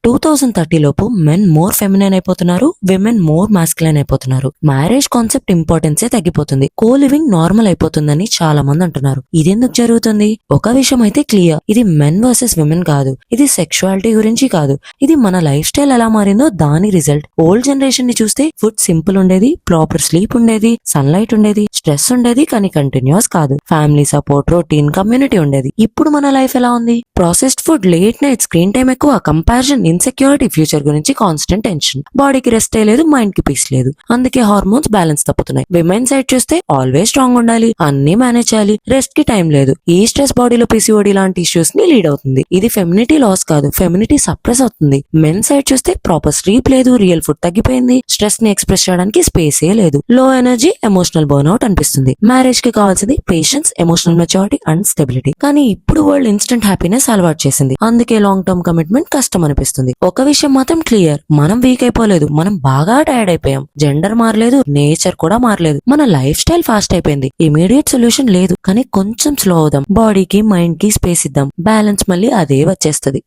2030 లోపు men more feminine అయిపోతున్నారు, women more masculine అయిపోతున్నారు. మ్యారేజ్ కాన్సెప్ట్ ఇంపార్టెన్సే తగ్గిపోతుంది, కో లివింగ్ నార్మల్ అయిపోతుందని చాలా మంది అంటున్నారు. ఇదెందుకు జరుగుతుంది? ఒక విషయం అయితే క్లియర్, ఇది మెన్ వర్సెస్ విమెన్ కాదు, ఇది సెక్షువాలిటీ గురించి కాదు, ఇది మన లైఫ్ స్టైల్ ఎలా మారిందో దాని రిజల్ట్. ఓల్డ్ జనరేషన్ ని చూస్తే ఫుడ్ సింపుల్ ఉండేది, ప్రాపర్ స్లీప్ ఉండేది, సన్లైట్ ఉండేది, స్ట్రెస్ ఉండేది కానీ కంటిన్యూస్ కాదు, ఫ్యామిలీ సపోర్ట్, రొటీన్, కమ్యూనిటీ ఉండేది. ఇప్పుడు మన లైఫ్ ఎలా ఉంది? Processed food, late night, screen time ఎక్కువ, కంపారిజన్, ఇన్సెక్యూరిటీ, ఫ్యూచర్ గురించి కాన్స్టెంట్ టెన్షన్. బాడీకి రెస్ట్ లేదు, మైండ్ కి పీస్ లేదు, అందుకే హార్మోన్స్ బ్యాలెన్స్ తప్పుతున్నాయి. విమెన్ సైడ్ చూస్తే ఆల్వేస్ స్ట్రాంగ్ ఉండాలి, అన్ని మేనేజ్ చేయాలి, రెస్ట్ కి టైం లేదు. ఈ స్ట్రెస్ బాడీలో పీసీఓడి లాంటి ఇష్యూస్ ని లీడ్ అవుతుంది. ఇది ఫెమినిటీ లాస్ కాదు, ఫెమినిటీ సప్రెస్ అవుతుంది. మెన్ సైడ్ చూస్తే ప్రాపర్ స్లీప్ లేదు, రియల్ ఫుడ్ తగ్గిపోయింది, స్ట్రెస్ ని ఎక్స్ప్రెస్ చేయడానికి స్పేసే లేదు, లో ఎనర్జీ, ఎమోషనల్ బర్న్అవుట్ అనిపిస్తుంది. మ్యారేజ్ కి కావాల్సింది patience, emotional maturity and stability. కానీ ఇప్పుడు వరల్డ్ ఇన్స్టెంట్ హ్యాపీనెస్ అలవాటు చేసింది, అందుకే లాంగ్ టర్మ్ కమిట్మెంట్ కష్టం అనిపిస్తుంది. ఒక విషయం మాత్రం క్లియర్, మనం వీక్ అయిపోలేదు, మనం బాగా టైర్డ్ అయిపోయాం. జెండర్ మారలేదు, నేచర్ కూడా మారలేదు, మన లైఫ్ స్టైల్ ఫాస్ట్ అయిపోయింది. ఇమీడియట్ సొల్యూషన్ లేదు, కానీ కొంచెం స్లో అవుదాం, బాడీకి మైండ్ కి స్పేస్ ఇద్దాం, బ్యాలెన్స్ మళ్ళీ అదే వచ్చేస్తుంది.